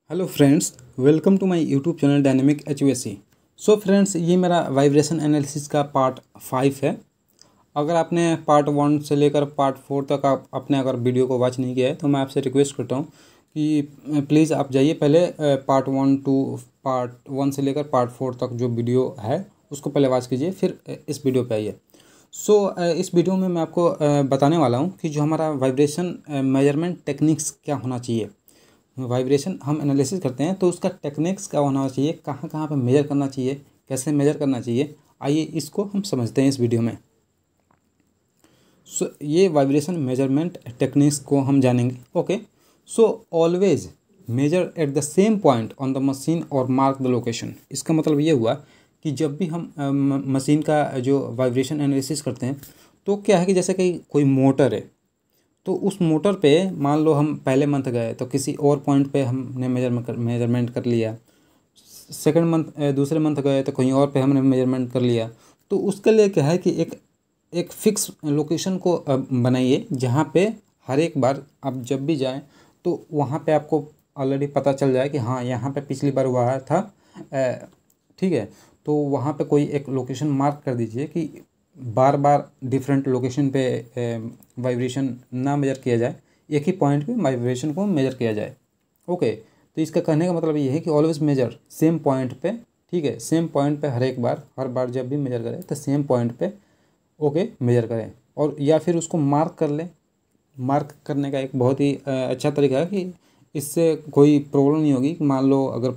Hello friends, welcome to my YouTube channel dynamic HVAC। So friends, ये मेरा vibration analysis का part 5 है। अगर आपने पार्ट 1 से लेकर पार्ट 4 तक आप अपने अगर वीडियो को वॉच नहीं किया है तो मैं आपसे रिक्वेस्ट करता हूँ कि प्लीज़ आप जाइए पहले पार्ट 1 से लेकर पार्ट 4 तक जो वीडियो है उसको पहले वॉच कीजिए, फिर इस वीडियो पे आइए। इस वीडियो में मैं आपको बताने वाला हूँ कि जो हमारा वाइब्रेशन मेजरमेंट टेक्निक्स क्या होना चाहिए। वाइब्रेशन हम एनालिसिस करते हैं तो उसका टेक्निक्स क्या होना चाहिए, कहाँ कहाँ पे मेजर करना चाहिए, कैसे मेजर करना चाहिए, आइए इसको हम समझते हैं इस वीडियो में। ये वाइब्रेशन मेजरमेंट टेक्निक्स को हम जानेंगे। Okay, always major at the same point on the machine और मार्क द लोकेशन। इसका मतलब ये हुआ कि जब भी हम मशीन का जो वाइब्रेशन एनालिसिस करते हैं तो क्या है कि जैसे कि कोई मोटर है तो उस मोटर पे मान लो हम पहले मंथ गए तो किसी और पॉइंट पे हमने मेजरमेंट कर लिया। सेकंड मंथ दूसरे मंथ गए तो कहीं और पे हमने मेजरमेंट कर लिया। तो उसके लिए क्या है कि एक फिक्स लोकेशन को बनाइए जहाँ पे हर एक बार आप जब भी जाएं तो वहाँ पे आपको ऑलरेडी पता चल जाए कि हाँ यहाँ पे पिछली बार हुआ था। ठीक है, तो वहाँ पे कोई एक लोकेशन मार्क कर दीजिए कि बार बार डिफरेंट लोकेशन पे वाइब्रेशन ना मेजर किया जाए, एक ही पॉइंट पे वाइब्रेशन को मेजर किया जाए। ओके, तो इसका कहने का मतलब ये है कि ऑलवेज मेजर सेम पॉइंट पे। ठीक है, सेम पॉइंट पे हर बार जब भी मेजर करें तो सेम पॉइंट पे ओके मेजर करें, और या फिर उसको मार्क कर लें। मार्क करने का एक बहुत ही अच्छा तरीका है कि इससे कोई प्रॉब्लम नहीं होगी। मान लो अगर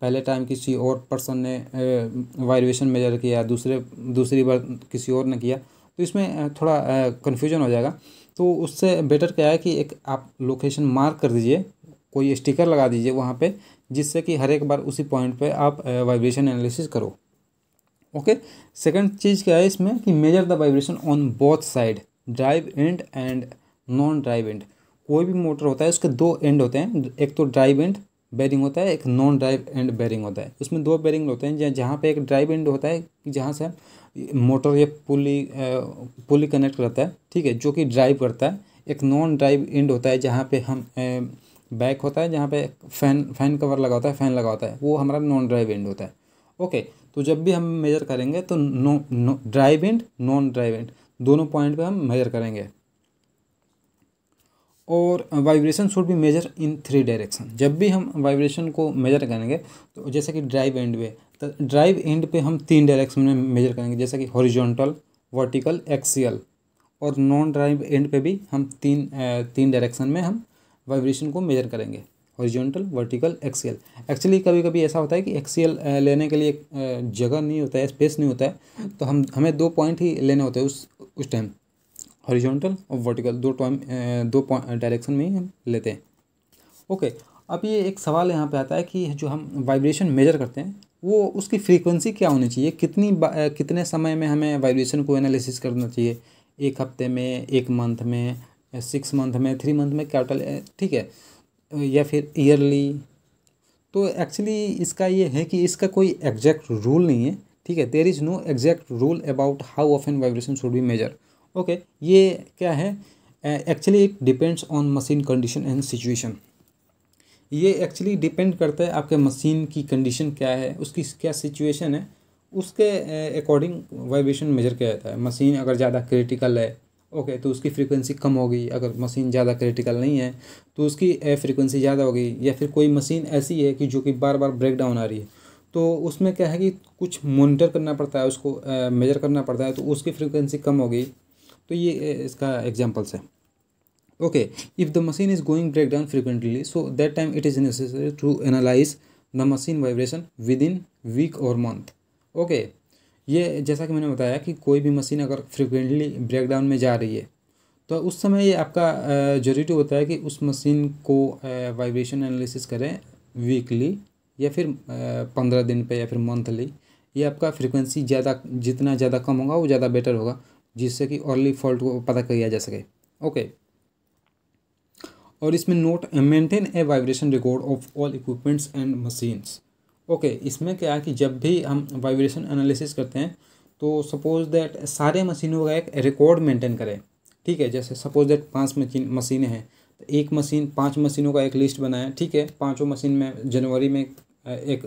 पहले टाइम किसी और पर्सन ने वाइब्रेशन मेजर किया, दूसरी बार किसी और ने किया, तो इसमें थोड़ा कन्फ्यूजन हो जाएगा। तो उससे बेटर क्या है कि एक आप लोकेशन मार्क कर दीजिए, कोई स्टिकर लगा दीजिए वहाँ पे, जिससे कि हर एक बार उसी पॉइंट पे आप वाइब्रेशन एनालिसिस करो। ओके, सेकंड चीज़ क्या है इसमें कि measure the vibration on both side, drive and and non drive and. कोई भी मोटर होता है उसके दो एंड होते हैं, एक तो ड्राइव एंड बेरिंग होता है, एक नॉन ड्राइव एंड बेरिंग होता है। उसमें दो बेरिंग होते हैं, जहाँ पे एक ड्राइव एंड होता है जहाँ से मोटर या पुली कनेक्ट करता है, ठीक है, जो कि ड्राइव करता है। एक नॉन ड्राइव एंड होता है जहाँ पे हम बैक होता है, जहाँ पे फैन कवर लगा होता है, फैन लगा होता है, वो हमारा नॉन ड्राइव एंड होता है। ओके, तो जब भी हम मेजर करेंगे तो no drive end non drive end दोनों पॉइंट पे हम मेजर करेंगे। और vibration should be measure in 3 direction. जब भी हम वाइब्रेशन को मेजर करेंगे तो जैसे कि ड्राइव एंड पे, तो ड्राइव एंड पे हम 3 डायरेक्शन में मेजर करेंगे, जैसे कि हॉरिजॉन्टल, वर्टिकल, एक्सियल। और नॉन ड्राइव एंड पे भी हम तीन डायरेक्शन में हम वाइब्रेशन को मेजर करेंगे, हॉरिजॉन्टल, वर्टिकल, एक्सियल। एक्चुअली कभी कभी ऐसा होता है कि एक्सियल लेने के लिए जगह नहीं होता है, स्पेस नहीं होता है, तो हमें 2 पॉइंट ही लेने होते हैं उस टाइम, हॉरिजॉन्टल और वर्टिकल, दो डायरेक्शन में ही हम लेते हैं। ओके, अब ये एक सवाल यहाँ पे आता है कि जो हम वाइब्रेशन मेजर करते हैं वो उसकी फ्रीक्वेंसी क्या होनी चाहिए, कितने समय में हमें वाइब्रेशन को एनालिसिस करना चाहिए, 1 हफ्ते में, 1 मंथ में, 6 मंथ में, 3 मंथ में, क्वार्टर, ठीक है, या फिर ईयरली। तो एक्चुअली इसका ये है कि इसका कोई एग्जैक्ट रूल नहीं है। ठीक है, there is no exact rule about how often vibration should be measure. Okay, ये क्या है, actually it depends on machine condition and situation. ये एक्चुअली डिपेंड करता है आपके मशीन की कंडीशन क्या है, उसकी क्या सिचुएशन है, उसके अकॉर्डिंग वाइब्रेशन मेजर किया जाता है। मशीन अगर ज़्यादा क्रिटिकल है, ओके, तो उसकी फ्रीक्वेंसी कम होगी। अगर मशीन ज़्यादा क्रिटिकल नहीं है तो उसकी फ्रीक्वेंसी ज़्यादा होगी। या फिर कोई मशीन ऐसी है कि जो कि बार बार ब्रेक डाउन आ रही है, तो उसमें क्या है कि कुछ मॉनिटर करना पड़ता है, उसको मेजर करना पड़ता है, तो उसकी फ्रीक्वेंसी कम होगी। तो ये इसका एग्जांपल्स है। Okay, if the machine is going break down frequently, so that time it is necessary to analyze the machine vibration with in week और मंथ। ओके, ये जैसा कि मैंने बताया कि कोई भी मशीन अगर फ्रिक्वेंटली ब्रेक डाउन में जा रही है तो उस समय ये आपका जरूरी होता है कि उस मशीन को वाइब्रेशन एनालिसिस करें वीकली या फिर 15 दिन पे या फिर मंथली। ये आपका फ्रीक्वेंसी जितना ज़्यादा कम होगा वो ज़्यादा बेटर होगा, जिससे कि अर्ली फॉल्ट को पता किया जा सके। ओके, और इसमें note maintain a vibration record of all equipments and machines. Okay, इसमें क्या है कि जब भी हम वाइब्रेशन एनालिसिस करते हैं तो सपोज दैट सारे मशीनों का एक रिकॉर्ड मेंटेन करें। ठीक है, जैसे सपोज दैट 5 मशीनें हैं तो एक मशीन 5 मशीनों का एक लिस्ट बनाया, ठीक है। पाँचों मशीन में जनवरी में एक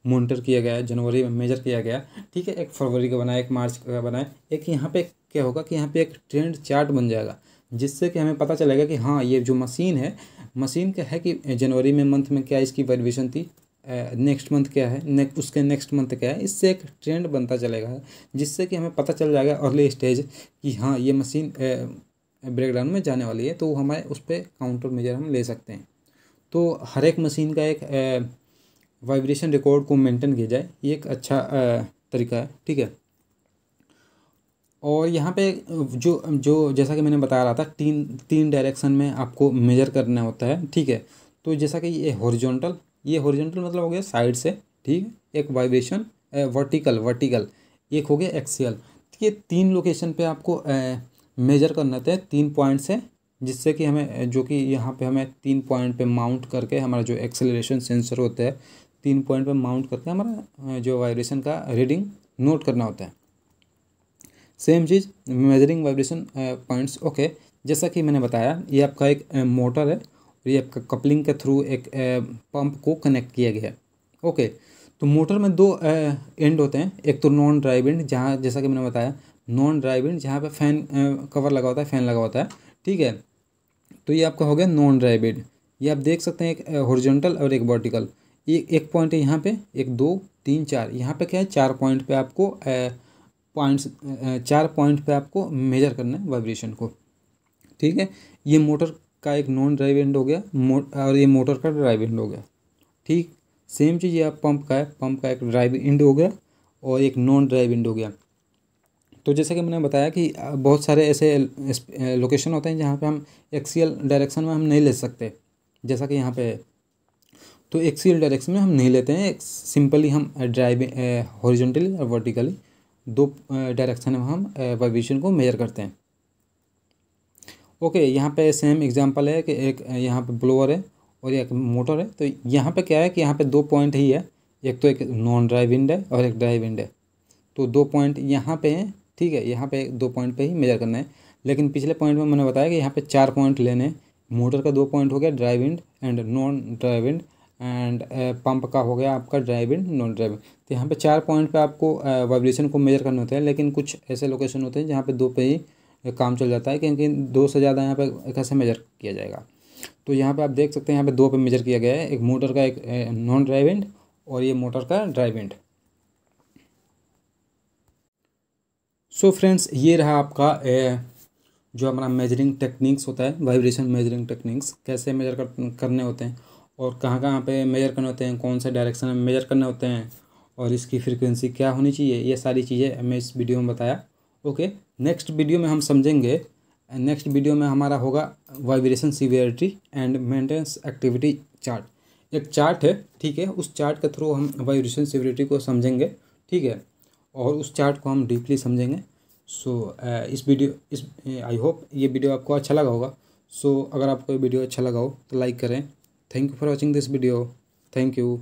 मॉनिटर किया गया है, जनवरी में मेजर किया गया, ठीक है। एक फरवरी का बनाया, एक मार्च का बनाया। एक यहाँ पे क्या होगा कि यहाँ पे एक ट्रेंड चार्ट बन जाएगा, जिससे कि हमें पता चलेगा कि हाँ ये जो मशीन है, मशीन क्या है कि जनवरी में मंथ में क्या इसकी वेरिएशन थी, नेक्स्ट मंथ क्या है, उसके नेक्स्ट मंथ क्या है। इससे एक ट्रेंड बनता चलेगा, जिससे कि हमें पता चल जाएगा अर्ली स्टेज कि हाँ ये मशीन ब्रेकडाउन में जाने वाली है, तो हमारे उस पर काउंटर मेजर हम ले सकते हैं। तो हर एक मशीन का एक वाइब्रेशन रिकॉर्ड को मेंटेन किया जाए, ये एक अच्छा तरीका है, ठीक है। और यहाँ पे जो जो जैसा कि मैंने बता रहा था, तीन डायरेक्शन में आपको मेजर करना होता है, ठीक है। तो जैसा कि ये हॉरिजॉन्टल मतलब हो गया साइड से, ठीक है। एक वाइब्रेशन वर्टिकल, एक हो गया एक्सियल। तो ये 3 लोकेशन पे आपको मेजर करना होता है 3 पॉइंट से, जिससे कि हमें जो कि यहाँ पे हमें 3 पॉइंट पे माउंट करके हमारा जो एक्सेलरेशन सेंसर होता है 3 पॉइंट पे माउंट करके हमारा जो वाइब्रेशन का रीडिंग नोट करना होता है। सेम चीज़ मेजरिंग वाइब्रेशन पॉइंट्स, ओके। जैसा कि मैंने बताया, ये आपका एक मोटर है और ये आपका कपलिंग के थ्रू एक पंप को कनेक्ट किया गया है, ओके। तो मोटर में 2 एंड होते हैं, एक तो नॉन ड्राइव एंड, जहाँ जैसा कि मैंने बताया नॉन ड्राइव एंड जहाँ पे फैन कवर लगा होता है, फैन लगा होता है, ठीक है। तो ये आपका हो गया नॉन ड्राइव एंड। ये आप देख सकते हैं एक हॉरिजॉन्टल और एक वर्टिकल। ये एक पॉइंट है यहाँ पे, 1 2 3 4, यहाँ पे क्या है 4 पॉइंट पे आपको पॉइंट्स 4 पॉइंट पे आपको मेजर करना है वाइब्रेशन को, ठीक है। ये मोटर का एक नॉन ड्राइव एंड हो गया, और ये मोटर का ड्राइव एंड हो गया, ठीक। सेम चीज़ ये आप पंप का है, पंप का एक ड्राइव एंड हो गया और एक नॉन ड्राइव एंड हो गया। तो जैसे कि मैंने बताया कि बहुत सारे ऐसे लोकेशन होते हैं जहाँ पे हम एक्सियल डायरेक्शन में हम नहीं ले सकते, जैसा कि यहाँ पे है। तो एक्सियल डायरेक्शन में हम नहीं लेते हैं, सिंपली हम ड्राइव हॉरिजॉन्टली और वर्टिकली 2 डायरेक्शन में हम वाइब्रेशन को मेजर करते हैं, ओके। यहाँ पे सेम एग्जांपल है कि एक यहाँ पे ब्लोअर है और एक मोटर है। तो यहाँ पे क्या है कि यहाँ पे 2 पॉइंट ही है, एक तो एक नॉन ड्राइव एंड है और एक ड्राइव एंड है। तो 2 पॉइंट यहाँ पे हैं, ठीक है। यहाँ पे 2 पॉइंट पे ही मेजर करना है, लेकिन पिछले पॉइंट में मैंने बताया कि यहाँ पे 4 पॉइंट लेने हैं। मोटर का 2 पॉइंट हो गया drive end non drive and pump का हो गया आपका ड्राइव एंड नॉन ड्राइव। तो यहाँ पे 4 पॉइंट पे आपको वाइब्रेशन को मेजर करने होते हैं, लेकिन कुछ ऐसे लोकेशन होते हैं जहाँ पे 2 पे ही काम चल जाता है, क्योंकि 2 से ज़्यादा यहाँ पे कैसे मेजर किया जाएगा। तो यहाँ पे आप देख सकते हैं यहाँ पे 2 पे मेजर किया गया है, एक मोटर का एक नॉन ड्राइव एंड और ये मोटर का ड्राइव एंड। सो फ्रेंड्स, ये रहा आपका जो हमारा मेजरिंग टेक्निक्स होता है, वाइब्रेशन मेजरिंग टेक्निक्स कैसे मेजर करने होते हैं और कहाँ कहाँ पे मेजर करने होते हैं, कौन से डायरेक्शन में मेजर करने होते हैं और इसकी फ्रीक्वेंसी क्या होनी चाहिए, ये सारी चीज़ें मैं इस वीडियो में बताया, ओके। नेक्स्ट वीडियो में हम समझेंगे, नेक्स्ट वीडियो में हमारा होगा vibration severity and maintenance activity chart. एक चार्ट है, ठीक है, उस चार्ट के थ्रू हम वाइब्रेशन सीवियरिटी को समझेंगे, ठीक है, और उस चार्ट को हम डीपली समझेंगे। सो इस आई होप ये वीडियो आपको अच्छा लगा होगा। सो अगर आपको ये वीडियो अच्छा लगा हो तो लाइक करें। Thank you for watching this video, thank you.